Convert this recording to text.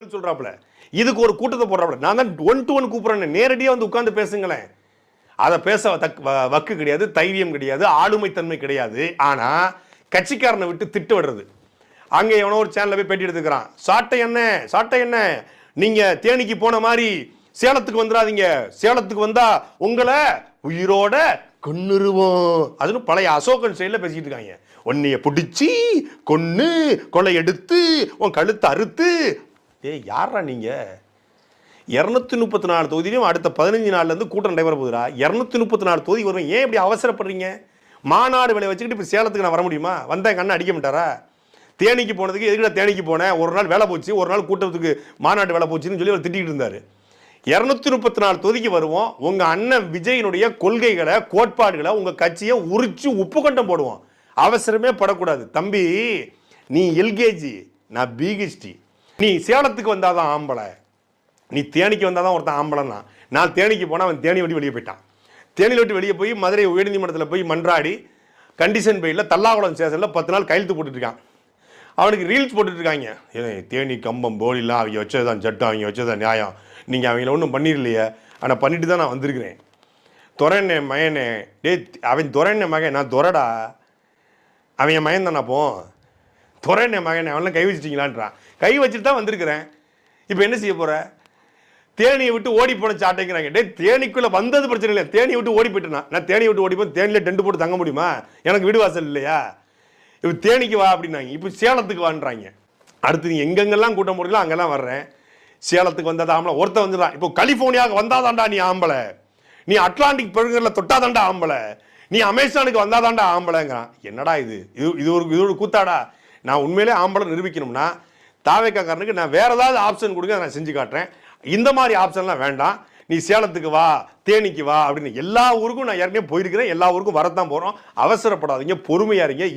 சொல்றாப்ல இதுக்கு ஒரு கூட்டத்தை போடுறாப்ல. நான் தான் 1 to 1 கூப்பிடுறேன், நேரடியாக வந்து உட்கார்ந்து பேசுங்களேன். அதை பேச வக்கு கிடையாது, தைரியம் கிடையாது, ஆளுமைத்தன்மை கிடையாது. ஆனா கட்சிக்காரனை விட்டு திட்டு விடுறது. அங்க எவனோ ஒரு சேனல்ல போய் பேட்டி எடுத்துக்கிறான். சாட்டை என்ன நீங்க தேனிக்கு போன மாதிரி சேலத்துக்கு வந்துடாதீங்க, சேலத்துக்கு வந்தா உங்களை உயிரோட கொன்னுருவோம். அதுன்னு பழைய அசோகன் ஸ்டைல்ல பேசிட்டு இருக்காங்க. உன்னைய பிடிச்சி கொன்னு கொலை எடுத்து உன் கழுத்தை அறுத்து. யாரா நீங்க? 234 தொகுதியிலும் அடுத்த 15 நாள்ல இருந்து கூட்டம் நடைபெற போகுதுடா. 234 தொகுதி வரும். ஏன் இப்படி அவசரப்படுறீங்க? மாநாடு வேலை வச்சுக்கிட்டு இப்ப சேலத்துக்கு நான் வர முடியுமா? வந்தேன் கண்ணை அடிக்க மாட்டாரா? தேனிக்கு போனதுக்கு எதுக்கிட்ட தேனிக்கு போனேன், ஒரு நாள் வேலை போச்சு, ஒரு நாள் கூட்டத்துக்கு மாநாடு வேலை போச்சுன்னு சொல்லி அவர் திட்டிகிட்டு இருந்தாரு. 234 தொகுதிக்கு வருவோம். உங்க அண்ணன் விஜயனுடைய கொள்கைகளை கோட்பாடுகளை உங்க கட்சியை உரிச்சு உப்பு கண்டம் போடுவோம். அவசரமே படக்கூடாது தம்பி. நீ எல்கேஜி, நான் பிஹெச்டி. நீ சேலத்துக்கு வந்தாதான் ஆம்பளை, நீ தேனிக்கு வந்தாதான் ஒருத்தன் ஆம்பளைன்னா. நான் தேனிக்கு போனா அவன் தேனி விட்டு வெளியே போயிட்டான். தேனியில் விட்டு வெளியே போய் மதுரை உயர்நீதிமன்றத்தில் போய் மன்றாடி கண்டிஷன் பெயில தல்லாகுளம் ஸ்டேஷனில் 10 நாள் கையெழுத்து போட்டுட்டு இருக்கான். அவனுக்கு ரீல்ஸ் போட்டுட்டு இருக்காங்க. தேனி கம்பம் போலிலாம் அவங்க வச்சதுதான் சட்டம், அவங்க வச்சதுதான் நியாயம், நீங்கள் அவங்கள ஒன்றும் பண்ணிடலையே. ஆனால் பண்ணிட்டு தான் நான் வந்திருக்கிறேன். துறைண்ணே மயனே, டே அவன் துறைண்ணே மகன், நான் துறடா, அவன் என் மயன் தானே. அப்போ துறைண்ணே மகனே அவன்லாம் கை வச்சிட்டிங்களான்றான். கை வச்சுட்டு தான் வந்திருக்கிறேன். இப்போ என்ன செய்ய போகிற? தேனியை விட்டு ஓடி போன சாட்டைங்கிறாங்க. டே தேனிக்குள்ளே வந்தது பிரச்சனை இல்லை, தேனியை விட்டு ஓடி போயிட்டேனா? நான் தேனியை விட்டு ஓடி போய் தேனியில் டென்ட் போட்டு தங்க முடியுமா? எனக்கு வீடு வாசல் இல்லையா? இப்போ தேனிக்கு வா அப்படின்னாங்க, இப்போ சேலத்துக்கு வான்றாங்க. அடுத்து நீ எங்கெங்கெல்லாம் கூட்டம் போடுறீங்களோ அங்கெல்லாம் வர்றேன். சேலத்துக்கு வந்தாதான் ஆம்பளை. ஒருத்தன் வந்துதான் இப்போ கலிஃபோர்னியாவுக்கு வந்தாதாண்டா நீ ஆம்பளை, நீ அட்லாண்டிக் பெருங்கடல தொட்டாதாண்டா ஆம்பளை, நீ அமேசானுக்கு வந்தாதாண்டா ஆம்பளைங்கிறான். என்னடா இது இது ஒரு கூத்தாடா? நான் உண்மையிலே ஆம்பளை நிரூபிக்கணும்னா தாவேக்காரனுக்கு நான் வேற ஏதாவது ஆப்ஷன் கொடுங்க, நான் செஞ்சு காட்டுறேன். இந்த மாதிரி ஆப்ஷன்லாம் வேண்டாம். நீ சேலத்துக்கு வா, தேனிக்கு வா அப்படின்னு எல்லா ஊருக்கும் நான் ஏற்கனவே போயிருக்கிறேன். எல்லா ஊருக்கும் வரத்தான் போகிறோம். அவசரப்படாதீங்க, பொறுமையா இருங்க.